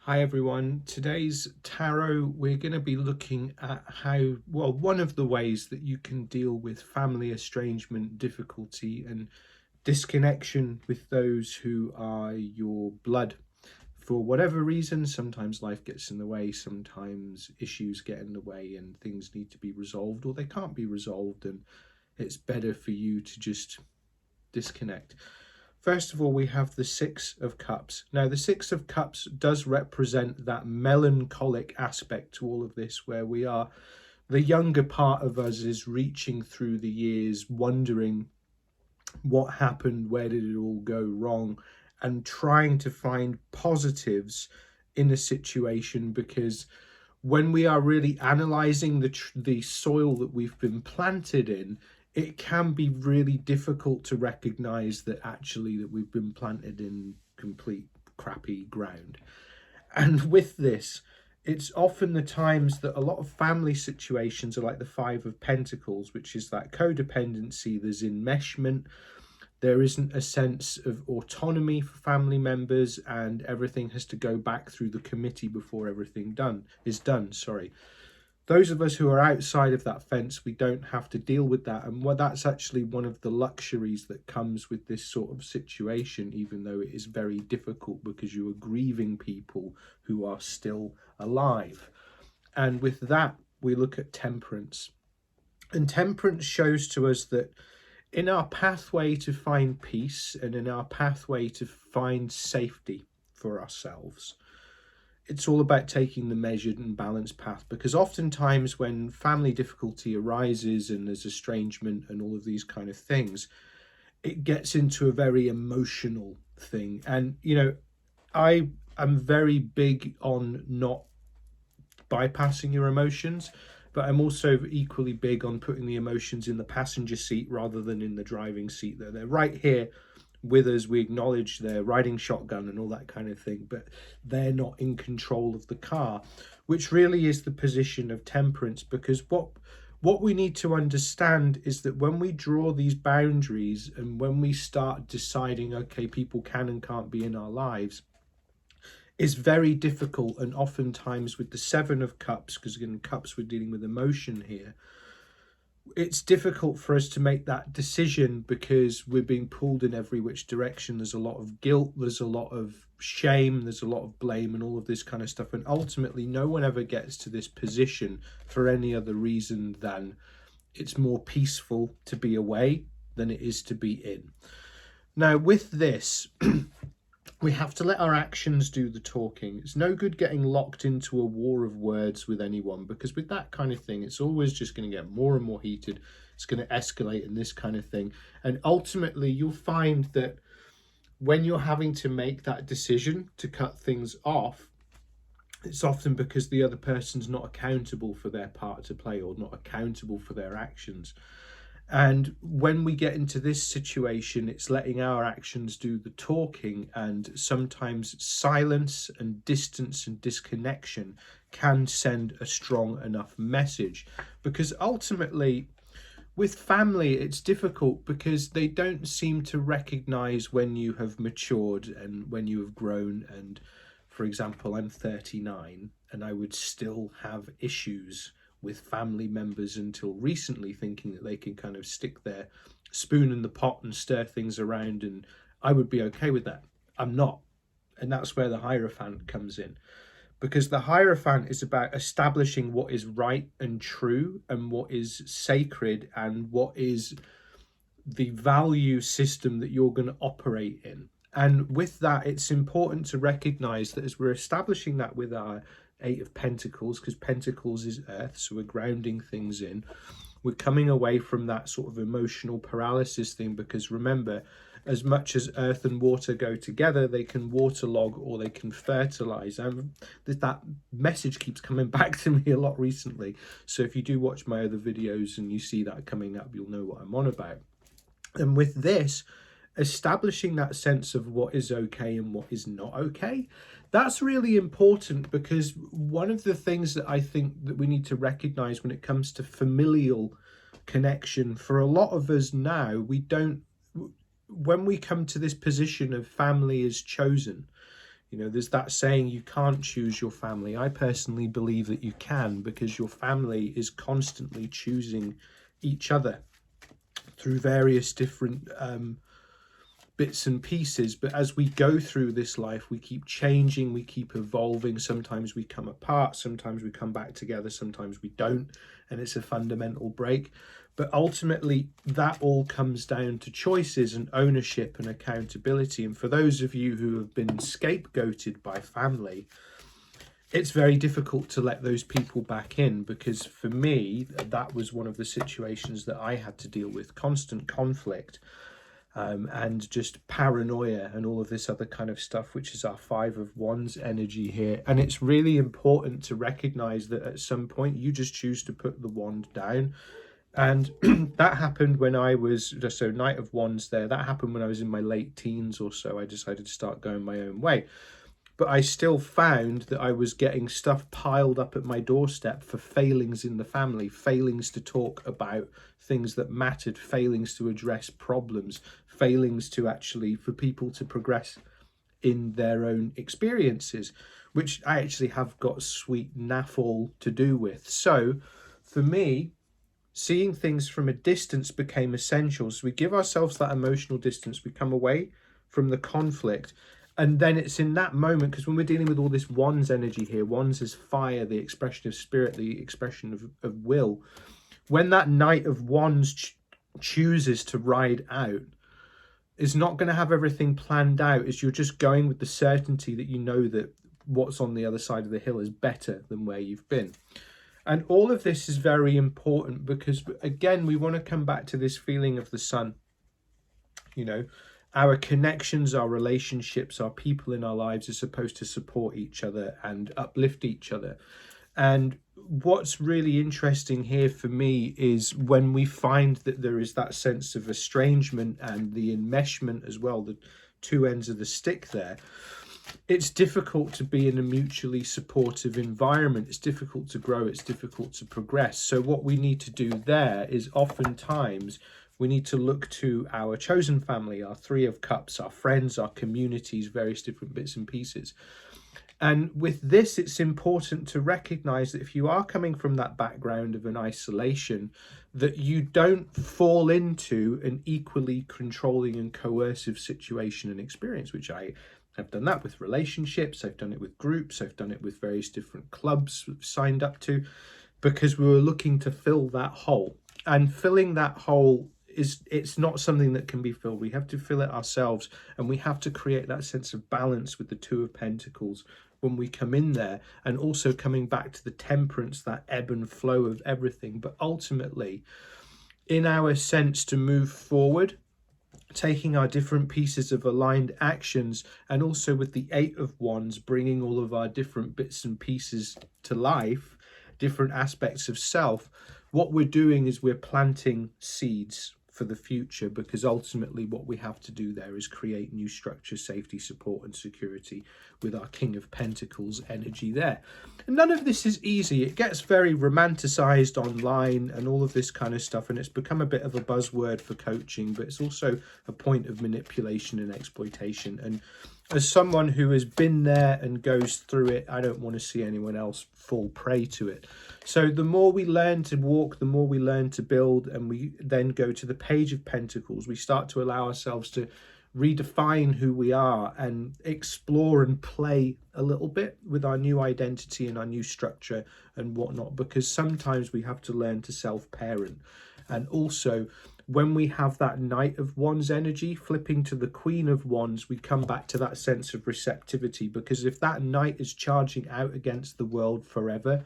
Hi everyone. Today's tarot, we're going to be looking at one of the ways that you can deal with family estrangement, difficulty and disconnection with those who are your blood. For whatever reason, sometimes life gets in the way, sometimes issues get in the way and things need to be resolved, or they can't be resolved, and it's better for you to just disconnect. First of all, we have the Six of Cups. Now, the Six of Cups does represent that melancholic aspect to all of this, where the younger part of us is reaching through the years, wondering what happened, where did it all go wrong, and trying to find positives in a situation, because when we are really analysing the soil that we've been planted in, it can be really difficult to recognize that actually that we've been planted in complete crappy ground. And with this, it's often the times that a lot of family situations are like the Five of Pentacles, which is that codependency, there's enmeshment, there isn't a sense of autonomy for family members, and everything has to go back through the committee before everything is done. Those of us who are outside of that fence, we don't have to deal with that. And that's actually one of the luxuries that comes with this sort of situation, even though it is very difficult because you are grieving people who are still alive. And with that, we look at temperance. And temperance shows to us that in our pathway to find peace and in our pathway to find safety for ourselves, it's all about taking the measured and balanced path, because oftentimes when family difficulty arises and there's estrangement and all of these kind of things, it gets into a very emotional thing. And, I am very big on not bypassing your emotions, but I'm also equally big on putting the emotions in the passenger seat rather than in the driving seat. They're right here with us, we acknowledge they're riding shotgun and all that kind of thing, but they're not in control of the car, which really is the position of temperance. Because what we need to understand is that when we draw these boundaries and when we start deciding, okay, people can and can't be in our lives, is very difficult. And oftentimes with the Seven of Cups, because again, cups, we're dealing with emotion here, it's difficult for us to make that decision because we're being pulled in every which direction. There's a lot of guilt, there's a lot of shame, there's a lot of blame and all of this kind of stuff. And ultimately, no one ever gets to this position for any other reason than it's more peaceful to be away than it is to be in. Now, with this, we have to let our actions do the talking. It's no good getting locked into a war of words with anyone, because with that kind of thing, it's always just going to get more and more heated. It's going to escalate and this kind of thing. And ultimately, you'll find that when you're having to make that decision to cut things off, it's often because the other person's not accountable for their part to play or not accountable for their actions. And when we get into this situation, it's letting our actions do the talking, and sometimes silence and distance and disconnection can send a strong enough message. Because ultimately, with family, it's difficult because they don't seem to recognize when you have matured and when you have grown. And for example, I'm 39 and I would still have issues with family members until recently, thinking that they can kind of stick their spoon in the pot and stir things around and I would be okay with that. I'm not. And that's where the Hierophant comes in, because the Hierophant is about establishing what is right and true and what is sacred and what is the value system that you're going to operate in. And with that, it's important to recognize that as we're establishing that with our Eight of Pentacles, because Pentacles is earth, so we're grounding things in, we're coming away from that sort of emotional paralysis thing. Because remember, as much as earth and water go together, they can waterlog or they can fertilize. And that message keeps coming back to me a lot recently. So if you do watch my other videos and you see that coming up, you'll know what I'm on about. And with this, establishing that sense of what is okay and what is not okay, that's really important. Because one of the things that I think that we need to recognize when it comes to familial connection, for a lot of us now, when we come to this position of family is chosen, You know, there's that saying, you can't choose your family. I personally believe that you can, because your family is constantly choosing each other through various different bits and pieces. But as we go through this life, we keep changing, we keep evolving. Sometimes we come apart, sometimes we come back together, sometimes we don't, and it's a fundamental break. But ultimately, that all comes down to choices and ownership and accountability. And for those of you who have been scapegoated by family, it's very difficult to let those people back in, because for me, that was one of the situations that I had to deal with: constant conflict, and just paranoia and all of this other kind of stuff, which is our 5 of Wands energy here. And it's really important to recognize that at some point you just choose to put the wand down. And that happened when I was, so Knight of Wands there, that happened when I was in my late teens or so. I decided to start going my own way. But I still found that I was getting stuff piled up at my doorstep for failings in the family, failings to talk about things that mattered, failings to address problems, failings to actually, for people to progress in their own experiences, which I actually have got sweet naff all to do with. So for me, seeing things from a distance became essential. So we give ourselves that emotional distance, we come away from the conflict. And then it's in that moment, because when we're dealing with all this Wands energy here, Wands is fire, the expression of spirit, the expression of will. When that Knight of Wands chooses to ride out, is not going to have everything planned out. Is you're just going with the certainty that you know that what's on the other side of the hill is better than where you've been. And all of this is very important, because again, we want to come back to this feeling of the sun. You know, our connections, our relationships, our people in our lives are supposed to support each other and uplift each other. And what's really interesting here for me is when we find that there is that sense of estrangement and the enmeshment as well, the two ends of the stick there. It's difficult to be in a mutually supportive environment. It's difficult to grow. It's difficult to progress. So what we need to do there is oftentimes we need to look to our chosen family, our 3 of Cups, our friends, our communities, various different bits and pieces. And with this, it's important to recognize that if you are coming from that background of an isolation, that you don't fall into an equally controlling and coercive situation and experience, which I have done that with relationships, I've done it with groups, I've done it with various different clubs we've signed up to, because we were looking to fill that hole. And filling that hole it's not something that can be filled. We have to fill it ourselves, and we have to create that sense of balance with the 2 of Pentacles when we come in there, and also coming back to the temperance, that ebb and flow of everything. But ultimately, in our sense to move forward, taking our different pieces of aligned actions, and also with the 8 of Wands, bringing all of our different bits and pieces to life, different aspects of self, what we're doing is we're planting seeds for the future, because ultimately what we have to do there is create new structure, safety, support and security with our King of Pentacles energy there. And none of this is easy. It gets very romanticized online and all of this kind of stuff, and it's become a bit of a buzzword for coaching, but it's also a point of manipulation and exploitation. And as someone who has been there and goes through it, I don't want to see anyone else fall prey to it. So the more we learn to walk, the more we learn to build, and we then go to the Page of Pentacles, we start to allow ourselves to redefine who we are and explore and play a little bit with our new identity and our new structure and whatnot, because sometimes we have to learn to self-parent. And also, when we have that Knight of Wands energy flipping to the Queen of Wands, we come back to that sense of receptivity, because if that Knight is charging out against the world forever,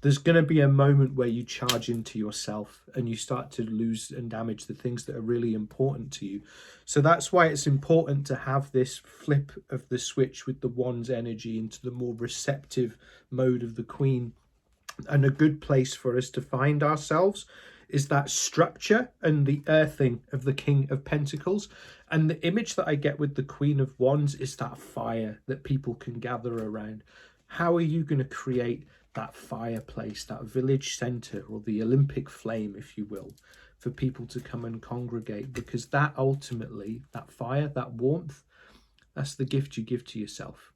there's going to be a moment where you charge into yourself and you start to lose and damage the things that are really important to you. So that's why it's important to have this flip of the switch with the Wands energy into the more receptive mode of the Queen. And a good place for us to find ourselves is that structure and the earthing of the King of Pentacles. And the image that I get with the Queen of Wands is that fire that people can gather around. How are you going to create that fireplace, that village centre, or the Olympic flame, if you will, for people to come and congregate? Because that ultimately, that fire, that warmth, that's the gift you give to yourself.